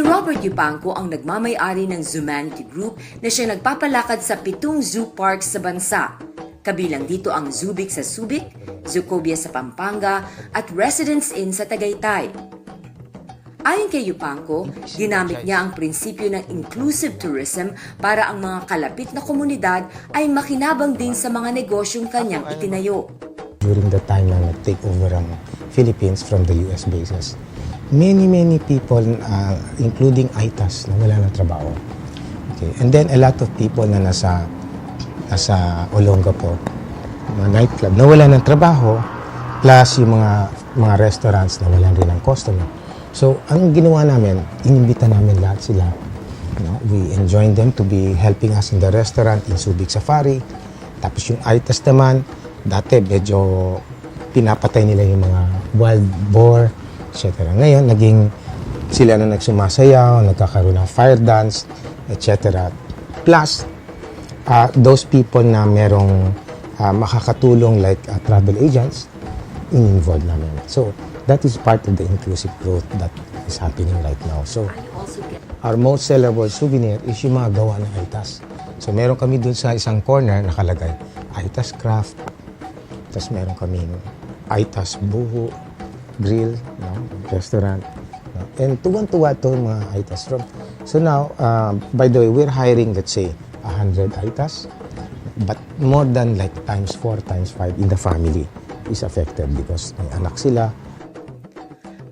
Robert Yupanco ang nagmamay-ari ng Zumanity Group na siya nagpapalakad sa 7 zoo parks sa bansa. Kabilang dito ang Zubik sa Subic, Zucobia sa Pampanga at Residence Inn sa Tagaytay. Ayon kay Yupanco, ginamit niya ang prinsipyo ng inclusive tourism para ang mga kalapit na komunidad ay makinabang din sa mga negosyong kanyang itinayo. During the time na nag-take over ang Philippines from the US bases, many people, including ITAS, na wala ng trabaho. Okay. And then a lot of people na nasa Olongapo, mga nightclub, na wala ng trabaho, plus yung mga restaurants na wala rin ng customer. So, ang ginawa namin, inimbita namin lahat sila. We enjoined them to be helping us in the restaurant in Subic Safari. Tapos yung ITAS naman, dati medyo pinapatay nila yung mga wild boar, etc. Ngayon, naging sila na nagsumasayaw, nagkakaroon ng fire dance, etc. Plus, those people na merong makakatulong like travel agents, in-involve namin. So, that is part of the inclusive growth that is happening right now. So, our most sellable souvenir is yung mga gawa ng ITAS. So, meron kami dun sa isang corner nakalagay, ITAS Craft. Tapos meron kami ITAS Buho, Grill, restaurant. And tuwan-tuwa ito mga ITAS room. So now, by the way, we're hiring, let's say, 100 ITAS. But more than like times 4, times 5 in the family is affected because may anak sila.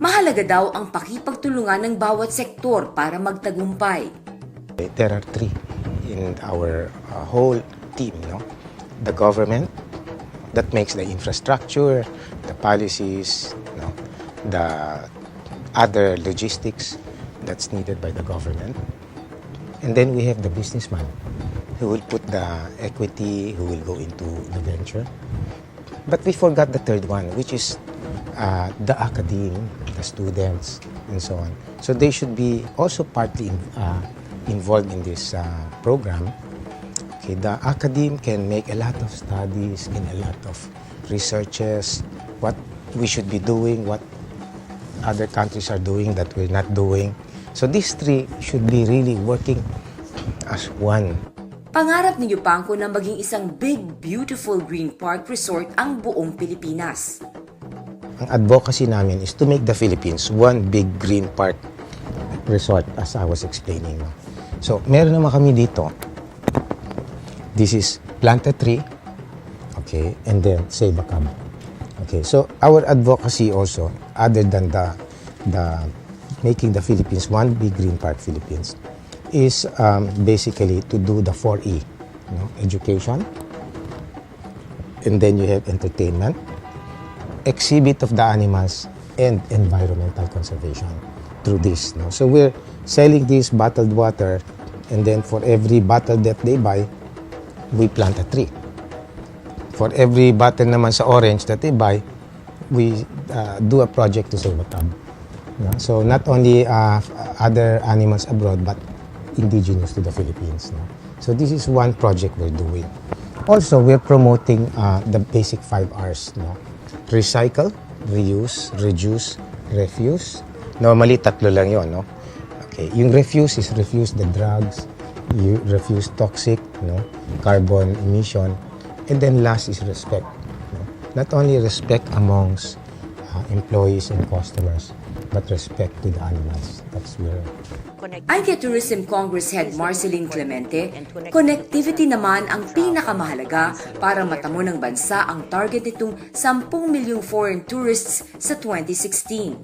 Mahalaga daw ang pakipagtulungan ng bawat sektor para magtagumpay. There are 3 in our whole team, no? The government that makes the infrastructure, the policies, the other logistics that's needed by the government. And then we have the businessman who will put the equity, who will go into the venture. But we forgot the third one, which is the academe, the students, and so on. So they should be also partly involved in this program. Okay, the academe can make a lot of studies and a lot of researches, what we should be doing, what other countries are doing that we're not doing. So these 3 should be really working as one. Pangarap ni Yupanco na maging isang big, beautiful green park resort ang buong Pilipinas. Ang advocacy namin is to make the Philippines one big green park resort, as I was explaining. So, meron naman kami dito. This is plant a tree, okay, and then save a cub. Okay, so our advocacy also, other than the making the Philippines one big green park Philippines, is basically to do the 4E, education, and then you have entertainment, exhibit of the animals, and environmental conservation through this. So we're selling this bottled water, and then for every bottle that they buy, we plant a tree. For every bottle naman sa orange that they buy, we do a project to save a cub. So not only other animals abroad, but indigenous to the Philippines. So this is one project we're doing. Also, we're promoting the basic 5 Rs. Recycle, reuse, reduce, refuse. Normally, 3 lang yun. Okay. Yung refuse is refuse the drugs, you refuse toxic, carbon emission, and then last is respect. Not only respect amongst employees and customers, but respect to the animals. That's where. Ayon kay Tourism Congress Head Marceline Clemente, connectivity naman ang pinakamahalaga para matamo ng bansa ang target nitong 10 milyong foreign tourists sa 2016.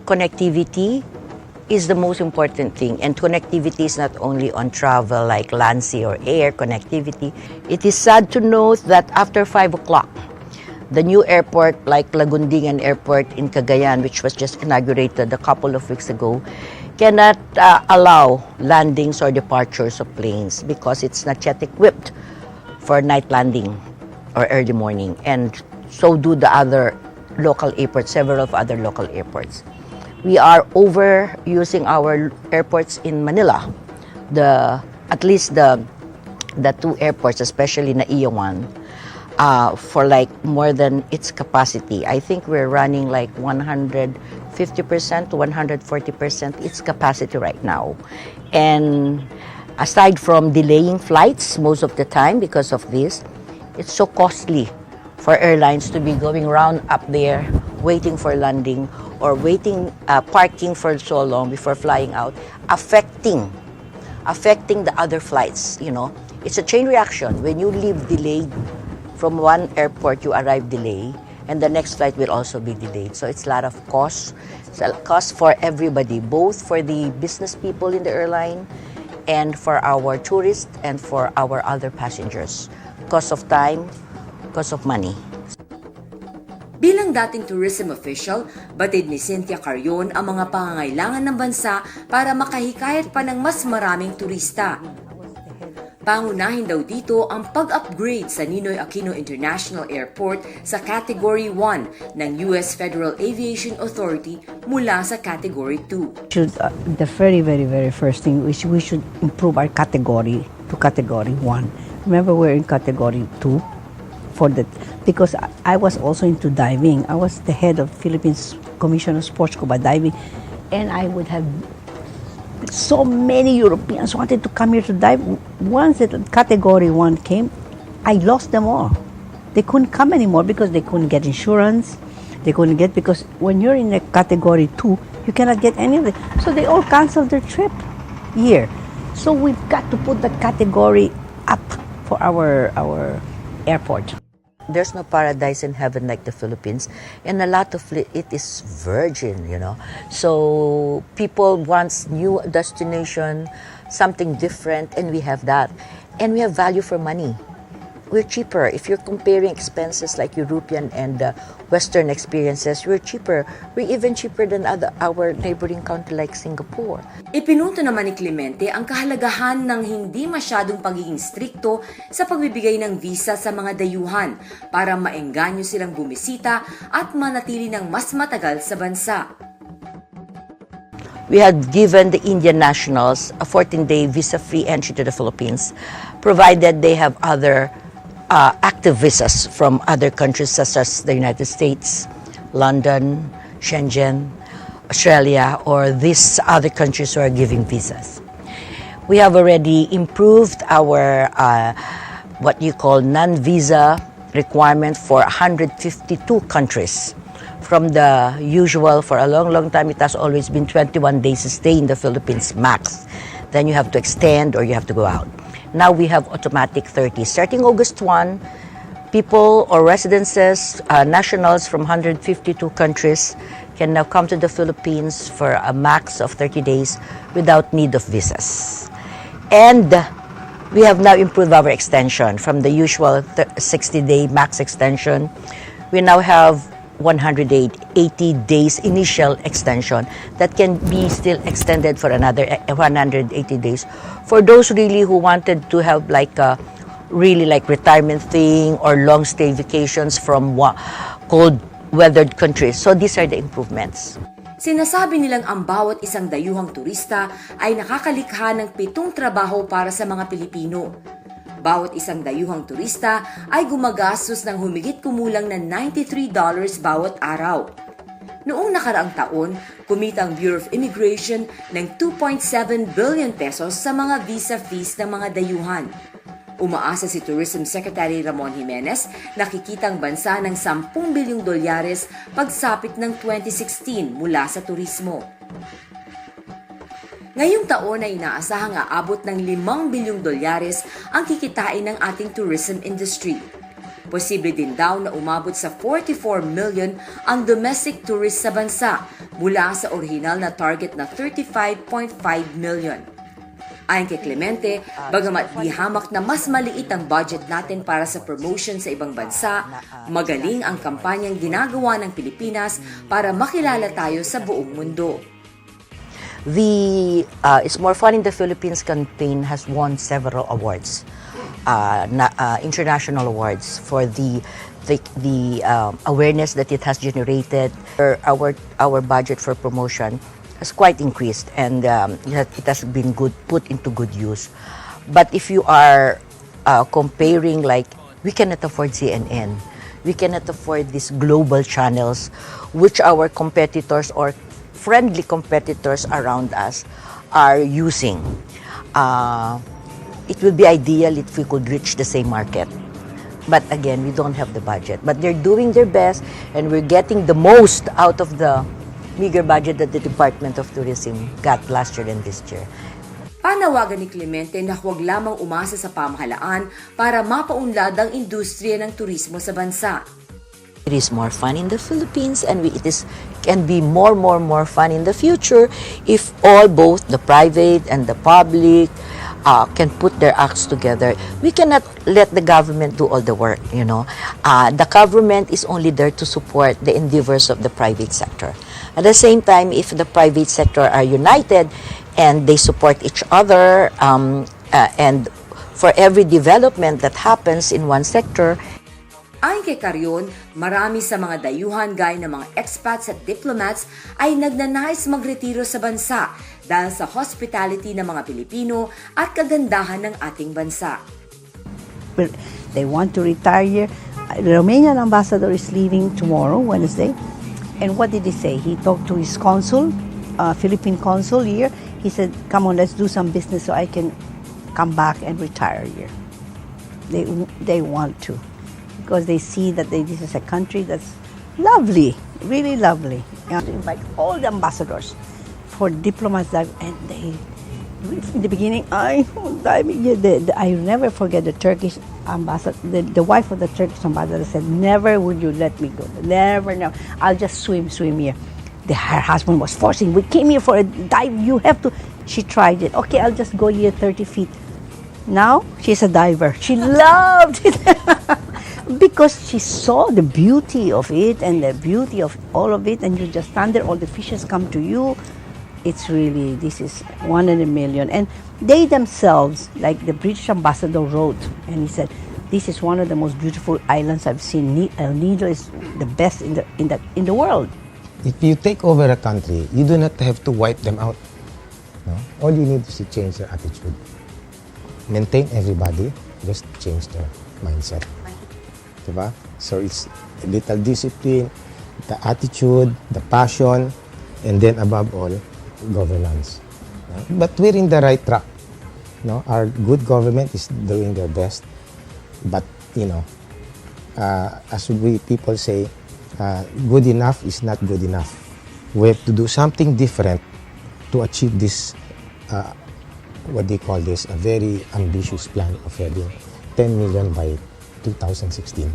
Connectivity is the most important thing, and connectivity is not only on travel like land, sea, or air connectivity. It is sad to note that after 5 o'clock, the new airport like Lagundingan Airport in Cagayan, which was just inaugurated a couple of weeks ago, cannot allow landings or departures of planes because it's not yet equipped for night landing or early morning. And so do the other local airports, several of other local airports. We are overusing our airports in Manila. At least the 2 airports, especially Naiya 1, for like more than its capacity. I think we're running like 150% to 140% its capacity right now. And aside from delaying flights most of the time because of this, it's so costly for airlines to be going around up there, waiting for landing or waiting, parking for so long before flying out, affecting the other flights, you know. It's a chain reaction. When you leave delayed from one airport, you arrive delayed, and the next flight will also be delayed. So it's a lot of cost. It's a cost for everybody, both for the business people in the airline and for our tourists and for our other passengers. Cost of time, cost of money. Bilang dating tourism official, batid ni Cynthia Carrion ang mga pangangailangan ng bansa para makahikayat pa ng mas maraming turista. Pangunahin daw dito ang pag-upgrade sa Ninoy Aquino International Airport sa Category 1 ng US Federal Aviation Authority mula sa Category 2. The very, very, very first thing, we should improve our category to Category 1. Remember, we're in Category 2 for that, because I was also into diving. I was the head of Philippines Commission of Sports Scuba Diving, and I would have so many Europeans wanted to come here to dive. Once that Category 1 came, I lost them all. They couldn't come anymore because they couldn't get insurance. They couldn't get, because when you're in a Category 2, you cannot get any of it. So they all canceled their trip here. So we've got to put that category up for our airport. There's no paradise in heaven like the Philippines, and a lot of it is virgin, you know. So people want new destination, something different, and we have that. And we have value for money. We're cheaper. If you're comparing expenses like European and Western experiences, we're cheaper. We're even cheaper than our neighboring country like Singapore. Ipinunto naman ni Clemente ang kahalagahan ng hindi masyadong pagiging strikto sa pagbibigay ng visa sa mga dayuhan para maengganyo silang bumisita at manatili ng mas matagal sa bansa. We had given the Indian nationals a 14-day visa-free entry to the Philippines, provided they have other active visas from other countries such as the United States, London, Shenzhen, Australia, or these other countries who are giving visas. We have already improved our what you call non-visa requirement for 152 countries. From the usual, for a long, long time, it has always been 21 days to stay in the Philippines max. Then you have to extend or you have to go out. Now we have automatic 30. Starting August 1, people or residences, nationals from 152 countries can now come to the Philippines for a max of 30 days without need of visas. And we have now improved our extension from the usual 60-day max extension. We now have 180 days initial extension that can be still extended for another 180 days for those really who wanted to have like a really like retirement thing or long stay vacations from cold weathered countries. So these are the improvements. Sinasabi nilang ang bawat isang dayuhang turista ay nakakalikha ng 7 trabaho para sa mga Pilipino. Bawat isang dayuhang turista ay gumagastos ng humigit kumulang na $93 bawat araw. Noong nakaraang taon, kumita ang Bureau of Immigration ng 2.7 billion pesos sa mga visa fees ng mga dayuhan. Umaasa si Tourism Secretary Ramon Jimenez na kikita ang bansa ng $10 bilyong pagsapit ng 2016 mula sa turismo. Ngayong taon ay inaasahang aabot ng $5 bilyong ang kikitain ng ating tourism industry. Posible din daw na umabot sa 44 million ang domestic tourists sa bansa mula sa orihinal na target na 35.5 million. Ayon kay Clemente, bagamat di hamak na mas maliit ang budget natin para sa promotion sa ibang bansa, magaling ang kampanyang ginagawa ng Pilipinas para makilala tayo sa buong mundo. The It's More Fun in the Philippines campaign has won several awards, international awards, for the awareness that it has generated. Our budget for promotion has quite increased, and it has been put into good use. But if you are comparing like We cannot afford CNN. We cannot afford these global channels which our competitors or friendly competitors around us are using. It would be ideal if we could reach the same market. But again, we don't have the budget. But they're doing their best, and we're getting the most out of the meager budget that the Department of Tourism got last year and this year. Panawagan ni Clemente na huwag lamang umasa sa pamahalaan para mapaunlad ang industriya ng turismo sa bansa. It is more fun in the Philippines, and it can be more fun in the future if both the private and the public can put their acts together. We cannot let the government do all the work, you know. The government is only there to support the endeavors of the private sector. At the same time, if the private sector are united and they support each other, and for every development that happens in one sector, Ayon kay Carion, marami sa mga dayuhan gaya ng mga expats at diplomats ay nagnanais magretiro sa bansa dahil sa hospitality ng mga Pilipino at kagandahan ng ating bansa. They want to retire. The Romanian ambassador is leaving tomorrow, Wednesday. And what did he say? He talked to his consul, Philippine consul here. He said, come on, let's do some business so I can come back and retire here. They want to. Because they see that this is a country that's lovely, really lovely. You have to invite all the ambassadors for diplomats that, and they, in the beginning, I never forget the Turkish ambassador, the wife of the Turkish ambassador said, never would you let me go, never, I'll just swim here. Her husband was forcing, we came here for a dive, you have to, she tried it, okay, I'll just go here 30 feet. Now, she's a diver. She loved it. Because she saw the beauty of it and the beauty of all of it, and you just stand there, all the fishes come to you. It's really, this is one in a million. And they themselves, like the British ambassador wrote, and he said, this is one of the most beautiful islands I've seen. El Nido is the best in the world. If you take over a country, you do not have to wipe them out. No? All you need is to change their attitude. Maintain everybody, just change their mindset. Diba? So it's a little discipline, the attitude, the passion, and then above all, governance. No? But we're in the right track. No? Our good government is doing their best. But, you know, as people say, good enough is not good enough. We have to do something different to achieve this, what they call this, a very ambitious plan of having 10 million by 2016.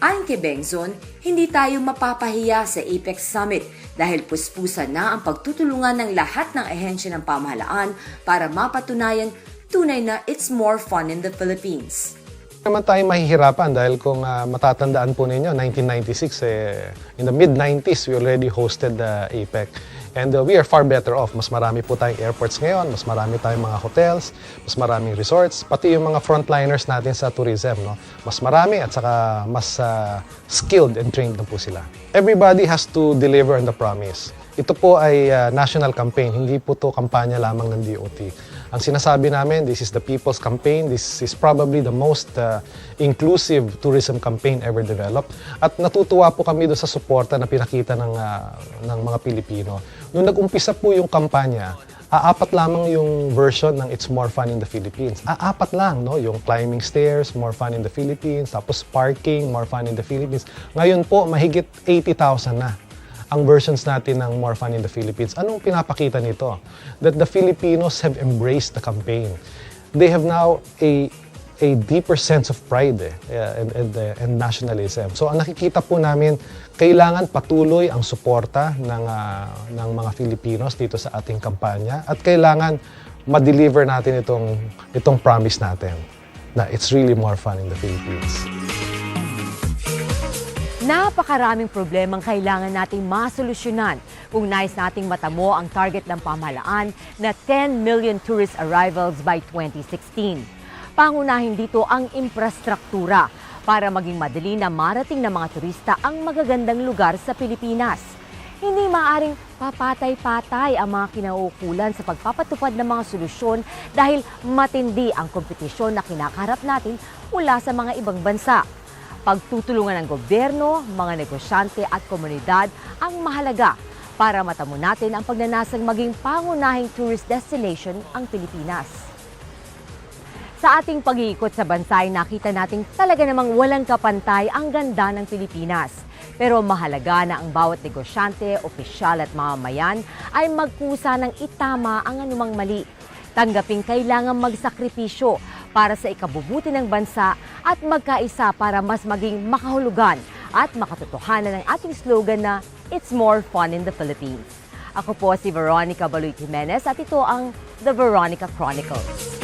Ayon kay Bengzon, hindi tayo mapapahiya sa APEC Summit dahil puspusan na ang pagtutulungan ng lahat ng ahensya ng pamahalaan para mapatunayan tunay na it's more fun in the Philippines. Naman tayo mahihirapan dahil kung matatandaan po ninyo, 1996, in the mid-90s, we already hosted the APEC. And we are far better off. Mas marami po tayong airports ngayon, mas marami tayong mga hotels, mas maraming resorts, pati yung mga frontliners natin sa tourism. No? Mas marami at saka mas skilled and trained na po sila. Everybody has to deliver on the promise. Ito po ay national campaign, hindi po to kampanya lamang ng DOT. Ang sinasabi namin, this is the people's campaign. This is probably the most inclusive tourism campaign ever developed. At natutuwa po kami doon sa suporta na pinakita ng mga Pilipino. Nung nag-umpisa po yung kampanya, apat lamang yung version ng It's More Fun in the Philippines. Apat lang, no? Yung climbing stairs, More Fun in the Philippines, tapos parking, More Fun in the Philippines. Ngayon po, mahigit 80,000 na ang versions natin ng More Fun in the Philippines. Anong pinapakita nito? That the Filipinos have embraced the campaign. They have now a deeper sense of pride and nationalism. So ang nakikita po namin, kailangan patuloy ang suporta ng mga Filipinos dito sa ating kampanya at kailangan ma-deliver natin itong promise natin na it's really more fun in the Philippines. Napakaraming problemang kailangan nating masolusyonan kung nais nating matamo ang target ng pamahalaan na 10 million tourist arrivals by 2016. Pangunahin dito ang infrastruktura para maging madali na marating ng mga turista ang magagandang lugar sa Pilipinas. hindi maaring papatay-patay ang mga kinauukulan sa pagpapatupad ng mga solusyon dahil matindi ang kompetisyon na kinakaharap natin mula sa mga ibang bansa. Pagtutulungan ng gobyerno, mga negosyante at komunidad ang mahalaga para matamo natin ang pagnanasang maging pangunahing tourist destination ang Pilipinas. Sa ating pag-iikot sa bansa ay nakita nating talaga namang walang kapantay ang ganda ng Pilipinas. Pero mahalaga na ang bawat negosyante, opisyal at mamamayan ay magkusa ng itama ang anumang mali. Tanggaping kailangan magsakripisyo para sa ikabubuti ng bansa at magkaisa para mas maging makahulugan at makatotohanan ng ating slogan na It's More Fun in the Philippines. Ako po si Veronica Baloy Jimenez at ito ang The Veronica Chronicles.